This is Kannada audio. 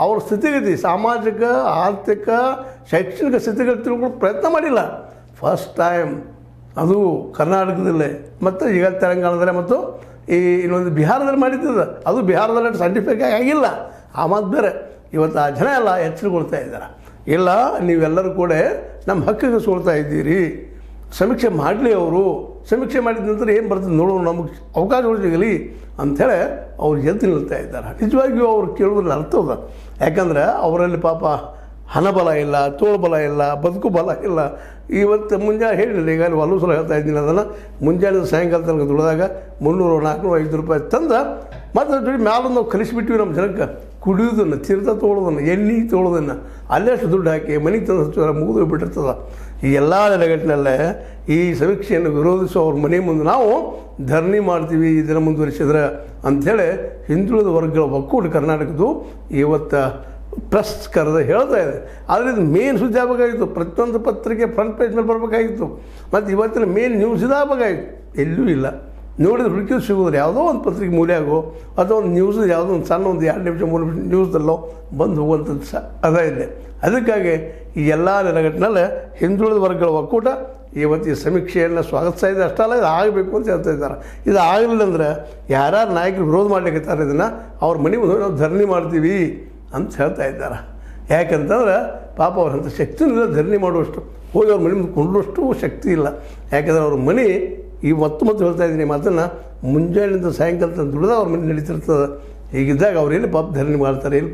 ಅವ್ರ ಸ್ಥಿತಿಗತಿ ಸಾಮಾಜಿಕ ಆರ್ಥಿಕ ಶೈಕ್ಷಣಿಕ ಸ್ಥಿತಿಗತಿ ತಿಳ್ಕೊಳ್ಳೋ ಪ್ರಯತ್ನ ಮಾಡಿಲ್ಲ. ಫಸ್ಟ್ ಟೈಮ್ ಅದು ಕರ್ನಾಟಕದಲ್ಲೇ ಮತ್ತು ಈಗ ತೆಲಂಗಾಣದಲ್ಲೇ ಮತ್ತು ಈ ಇನ್ನೊಂದು ಬಿಹಾರದಲ್ಲಿ ಮಾಡಿದ್ದದ. ಅದು ಬಿಹಾರದಲ್ಲಿ ಸೈಂಟಿಫಿಕ್ ಆಗಿಲ್ಲ. ಆ ಮಾತು ಬೇರೆ. ಇವತ್ತು ಆ ಜನ ಎಲ್ಲ ಎಚ್ಚರಗೊಳ್ತಾ ಇದ್ದಾರೆ. ಇಲ್ಲ, ನೀವೆಲ್ಲರೂ ಕೂಡ ನಮ್ಮ ಹಕ್ಕಿಗೆ ಸೋಳ್ತಾ ಇದ್ದೀರಿ, ಸಮೀಕ್ಷೆ ಮಾಡಲಿ. ಅವರು ಸಮೀಕ್ಷೆ ಮಾಡಿದ ನಂತರ ಏನು ಬರ್ತದೆ ನೋಡೋಣ, ನಮಗೆ ಅವಕಾಶಗಳು ಸಿಗಲಿ ಅಂಥೇಳಿ ಅವ್ರು ಎದ್ದು ನಿಲ್ತಾ ಇದ್ದಾರೆ. ನಿಜವಾಗಿಯೂ ಅವ್ರು ಕೇಳೋದ್ರಲ್ಲಿ ಅರ್ಥ ಅದ. ಯಾಕಂದ್ರೆ ಅವರಲ್ಲಿ ಪಾಪ ಹಣಬಲ ಇಲ್ಲ, ತೋಳ್ಬಲ ಇಲ್ಲ, ಬದುಕು ಬಲ ಇಲ್ಲ. ಇವತ್ತು ಮುಂಜಾನೆ ಹೇಳಿಲ್ಲ, ಈಗ ಅಲ್ಲಿ ಸಲ ಹೇಳ್ತಾ ಇದ್ದೀನಿ ಅದನ್ನು, ಮುಂಜಾನೆ ಸಾಯಂಕಾಲ ತನಕ ದುಡಿದಾಗ 300, 400, 500 ರೂಪಾಯಿ ತಂದು ಮತ್ತು ದುಡ್ಡು ಮ್ಯಾಲೆ ನಾವು ಕಲಿಸಿಬಿಟ್ವಿ ನಮ್ಮ ಜನಕ್ಕೆ. ಕುಡಿಯೋದನ್ನು, ತೀರ್ಥ ತೊಗೊಳೋದನ್ನು, ಎಣ್ಣೆ ತೊಗೊಳೋದನ್ನು ಅಲ್ಲೆಷ್ಟು ದುಡ್ಡು ಹಾಕಿ ಮನೆಗೆ ತಂದು ಹಚ್ಚುವ ಮುಗಿದು ಬಿಟ್ಟಿರ್ತದೆ. ಈ ಎಲ್ಲ ನೆಲೆಗಟ್ಟಿನಲ್ಲೇ ಈ ಸಮೀಕ್ಷೆಯನ್ನು ವಿರೋಧಿಸೋ ಅವ್ರ ಮನೆ ಮುಂದೆ ನಾವು ಧರಣಿ ಮಾಡ್ತೀವಿ ಇದನ್ನು ಮುಂದುವರಿಸಿದ್ರೆ ಅಂಥೇಳಿ ಹಿಂದುಳಿದ ವರ್ಗಗಳ ಒಕ್ಕೂಟ ಕರ್ನಾಟಕದ್ದು ಇವತ್ತು ಪ್ರೆಸ್ ಕರೆದು ಹೇಳ್ತಾ ಇದೆ. ಆದರೆ ಇದು ಮೇನ್ ಸುದ್ದಿ ಆಗಬೇಕಾಗಿತ್ತು, ಪ್ರತಿಯೊಂದು ಪತ್ರಿಕೆ ಫ್ರಂಟ್ ಪೇಜ್ ಮೇಲೆ ಬರಬೇಕಾಗಿತ್ತು. ಮತ್ತು ಇವತ್ತಿನ ಮೇನ್ ನ್ಯೂಸ್ ಇದಾಗಬೇಕಾಗಿತ್ತು. ಎಲ್ಲೂ ಇಲ್ಲ. ನೋಡಿದ್ರೆ ಹುಡುಕಿದ್ರು ಸಿಗೋದ್ರೆ ಯಾವುದೋ ಒಂದು ಪತ್ರಿಕೆ ಮೂಲೆಯಾಗೋ ಅಥವಾ ಒಂದು ನ್ಯೂಸ್ ಯಾವುದೋ ಒಂದು ಸಣ್ಣ ಒಂದು 2 ನಿಮಿಷ 3 ನಿಮಿಷ ನ್ಯೂಸ್ದಲ್ಲೋ ಬಂದು ಹೋಗುವಂಥದ್ದು ಅದ ಇದೆ. ಅದಕ್ಕಾಗಿ ಈ ಎಲ್ಲ ನೆಲೆಗಟ್ಟಿನಲ್ಲಿ ಹಿಂದುಳಿದ ವರ್ಗಗಳ ಒಕ್ಕೂಟ ಇವತ್ತು ಈ ಸಮೀಕ್ಷೆಯನ್ನು ಸ್ವಾಗತಿಸ್ತಾ ಇದೆ. ಅಷ್ಟಲ್ಲ, ಇದು ಆಗಬೇಕು ಅಂತ ಹೇಳ್ತಾ ಇದ್ದಾರೆ. ಇದು ಆಗಲಿಲ್ಲ ಅಂದರೆ ಯಾರ್ಯಾರು ನಾಯಕರು ವಿರೋಧ ಮಾಡಲಿಕ್ಕಿದ್ದಾರೆ ಇದನ್ನು ಅವ್ರ ಮನೆ ಮುಂದೆ ನಾವು ಧರಣಿ ಮಾಡ್ತೀವಿ ಅಂತ ಹೇಳ್ತಾ ಇದ್ದಾರೆ. ಯಾಕಂತಂದ್ರೆ ಪಾಪ ಅವ್ರಂಥ ಶಕ್ತಿನಿಲ್ಲ ಧರಣಿ ಮಾಡುವಷ್ಟು, ಹೋಗಿ ಅವ್ರ ಮನೆ ಮುಂದೆ ಕೊಂಡುವಷ್ಟು ಶಕ್ತಿ ಇಲ್ಲ. ಯಾಕಂದರೆ ಅವ್ರ ಮನೆ ಈ ಮತ್ತೆ ಹೇಳ್ತಾ ಇದ್ದೀನಿ ಮಾತನ್ನು, ಮುಂಜಾನೆಯಿಂದ ಸಾಯಂಕಾಲ ದುಡಿದ ಅವ್ರ ಮನೆ ನಡೀತಿರ್ತದೆ. ಹೀಗಿದ್ದಾಗ ಅವ್ರು ಎಲ್ಲಿ ಪಾಪ ಧರಣಿ ಮಾಡ್ತಾರೆ, ಎಲ್ಲಿ